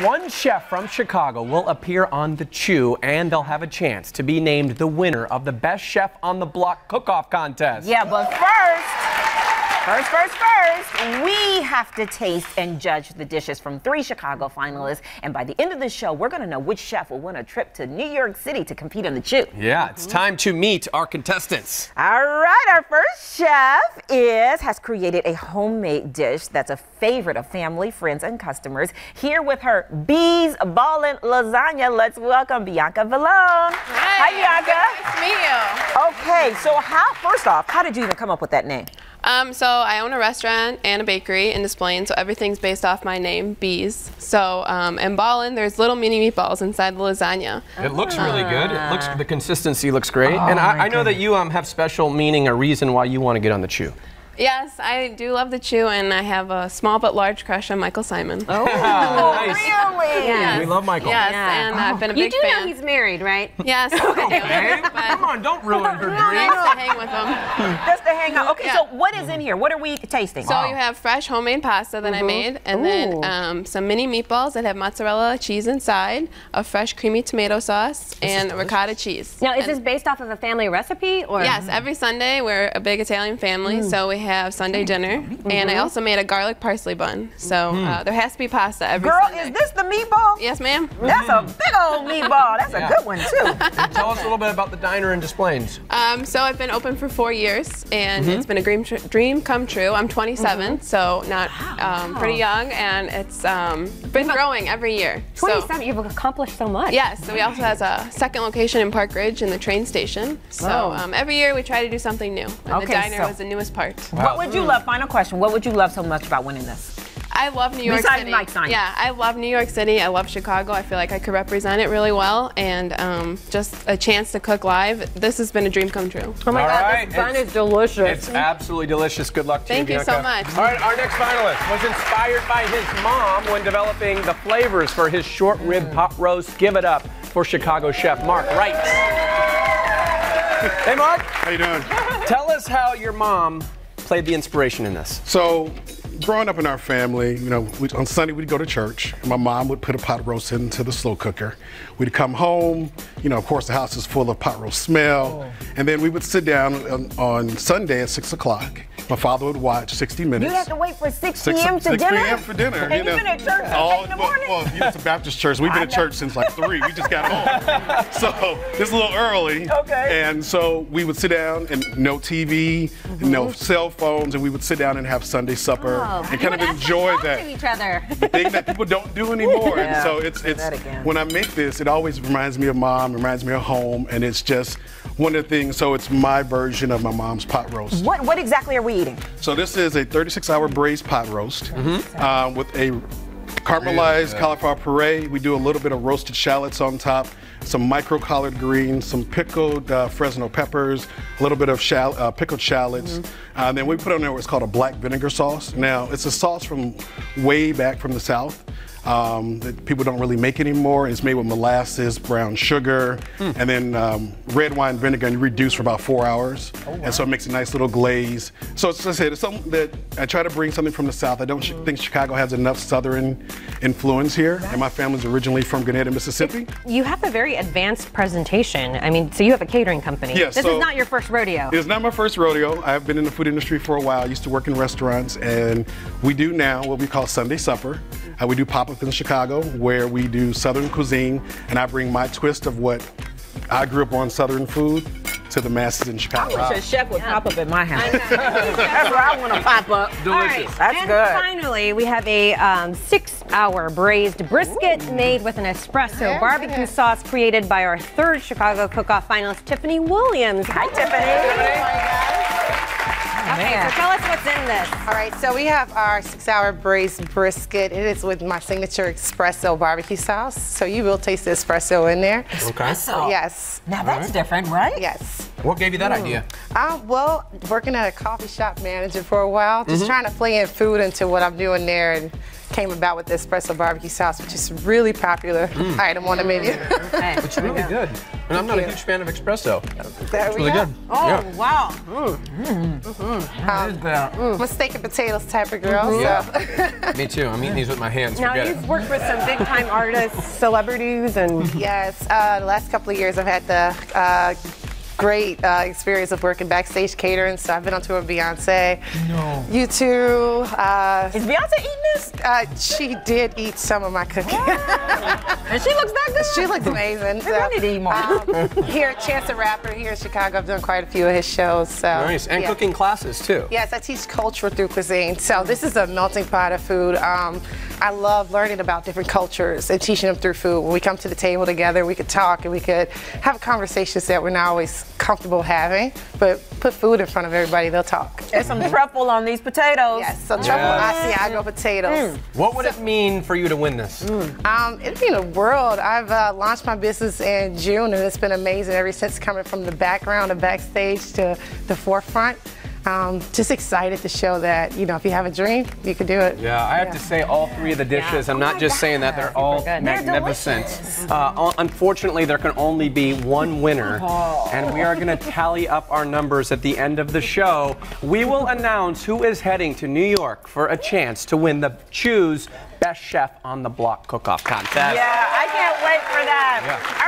one chef from Chicago will appear on The Chew, and they'll have a chance to be named the winner of the Best Chef on the Block cook-off contest. Yeah, but first, we have to taste and judge the dishes from 3 Chicago finalists. And by the end of the show, we're going to know which chef will win a trip to New York City to compete on The Chew. Yeah, it's time to meet our contestants. All right, our first chef has created a homemade dish that's a favorite of family, friends, and customers. Here with her Bees Ballin' Lasagna, let's welcome Bianca Vallone. Hi, Bianca. Nice to meet you. Okay, so first off, how did you even come up with that name? So I own a restaurant and a bakery in Desplaines, so everything's based off my name, Bees. So, and Ballin', there's little mini meatballs inside the lasagna. It looks really good. The consistency looks great. And I know that you have special meaning or reason why you want to get on The Chew. Yes, I do love The Chew, and I have a small but large crush on Michael Simon. Oh, nice. Really? Yes. We love Michael. Yes, and I've been a big fan. You do know he's married, right? Yes, I do. Come on, don't ruin her dream. Nice to hang with him. Just to hang out. Okay, so what is in here? What are we tasting? So you have fresh homemade pasta that I made, and then some mini meatballs that have mozzarella cheese inside, a fresh creamy tomato sauce, and ricotta cheese. Now, is this based off of a family recipe? Or? Yes, every Sunday we're a big Italian family, so we have Sunday dinner, and I also made a garlic parsley bun. So there has to be pasta every Sunday. Girl, is this the meatball? Yes, ma'am. That's a big old meatball. That's a good one, too. And tell us a little bit about the diner in Desplaines. So I've been open for 4 years, and it's been a dream come true. I'm 27, so not pretty young, and it's been growing every year. 27, so, you've accomplished so much. Yes, so we also have a second location in Park Ridge in the train station. So every year we try to do something new, and the diner was the newest part. What would you love, final question, what would you love so much about winning this? I love New York City. Mike Simon. Yeah, I love New York City. I love Chicago. I feel like I could represent it really well, and just a chance to cook live. This has been a dream come true. Oh my God, this bun is delicious. It's absolutely delicious. Good luck to you, Thank you so much. All right, our next finalist was inspired by his mom when developing the flavors for his short rib pot roast. Give it up for Chicago chef Mark Wright. Hey, Mark. How you doing? Tell us how your mom played the inspiration in this. So, growing up in our family, you know, on Sunday we'd go to church, and my mom would put a pot roast into the slow cooker. We'd come home, you know, of course the house is full of pot roast smell, and then we would sit down on Sunday at 6 o'clock. My father would watch 60 Minutes. You have to wait for 6 p.m. to dinner? 6 p.m. for dinner. And you've been at church at 8 in the morning? Well, you know, it's a Baptist church. We've been at church since like 3. We just got home. So it's a little early. Okay. And so we would sit down and no TV, no cell phones, and we would sit down and have Sunday supper and kind of enjoy that. Each other. The thing that people don't do anymore. And so it's when I make this, it always reminds me of mom, reminds me of home, and it's just one of the things. So it's my version of my mom's pot roast. What exactly are we eating? So this is a 36-hour braised pot roast with a caramelized cauliflower puree. We do a little bit of roasted shallots on top, some micro collard greens, some pickled Fresno peppers, a little bit of pickled shallots. And then we put on there what's called a black vinegar sauce. Now, it's a sauce from way back from the South that people don't really make anymore. It's made with molasses, brown sugar, and then red wine vinegar, and you reduce for about 4 hours. And so it makes a nice little glaze. So as I said, it's something that I try to bring something from the South. I don't think Chicago has enough Southern influence here, and my family's originally from Gwinnett, Mississippi. You have a very advanced presentation. I mean, so you have a catering company. Yes. This is not your first rodeo. It's not my first rodeo. I've been in the food industry for a while. I used to work in restaurants, and we do now what we call Sunday supper. We do pop-up in Chicago, where we do Southern cuisine, and I bring my twist of what I grew up on Southern food to the masses in Chicago. I wish a chef would pop up at my house. That's where I want to pop up. Delicious. That's and good. Finally, we have a 6-hour braised brisket made with an espresso barbecue sauce created by our 3rd Chicago cook-off finalist, Tiffany Williams. Hi, Tiffany. Okay, so tell us what's in this. All right, so we have our 6-hour braised brisket. It is with my signature espresso barbecue sauce. So you will taste the espresso in there. Okay. Espresso. Yes. Now that's different, right? Yes. What gave you that idea? Well, working at a coffee shop manager for a while, just trying to play in food into what I'm doing there, and came about with the espresso barbecue sauce, which is a really popular item on the menu. It's really good. And I'm not a huge fan of espresso. It's really good. Oh, wow. I'm a steak and potatoes type of girl. Yeah. Me too. I'm eating these with my hands. Now, Forget you've it. worked with some big-time artists, celebrities, and... Yes, the last couple of years I've had the great experience of working backstage catering. So I've been on tour with Beyonce. No. U2. Is Beyonce eating this? She did eat some of my cooking. And she looks that good? She looks amazing. Maybe I need to eat more. Here, Chance the Rapper here in Chicago, I've done quite a few of his shows. So, Nice. And cooking classes too. Yes, I teach culture through cuisine. So this is a melting pot of food. I love learning about different cultures and teaching them through food. When we come to the table together, we could talk and we could have conversations that we're not always comfortable having, but put food in front of everybody, they'll talk. There's some truffle on these potatoes. Yes, so truffle Asiago potatoes. What would it mean for you to win this? It'd mean the world. I've launched my business in June, and it's been amazing ever since, coming from the background and backstage to the forefront. Just excited to show that, you know, if you have a dream, you can do it. Yeah, I have to say all three of the dishes, I'm not just saying that, they're all magnificent. Unfortunately, there can only be one winner, and we are going to tally up our numbers at the end of the show. We will announce who is heading to New York for a chance to win the Choose Best Chef on the Block Cook-Off contest. Yeah, I can't wait for that. Yeah. All right.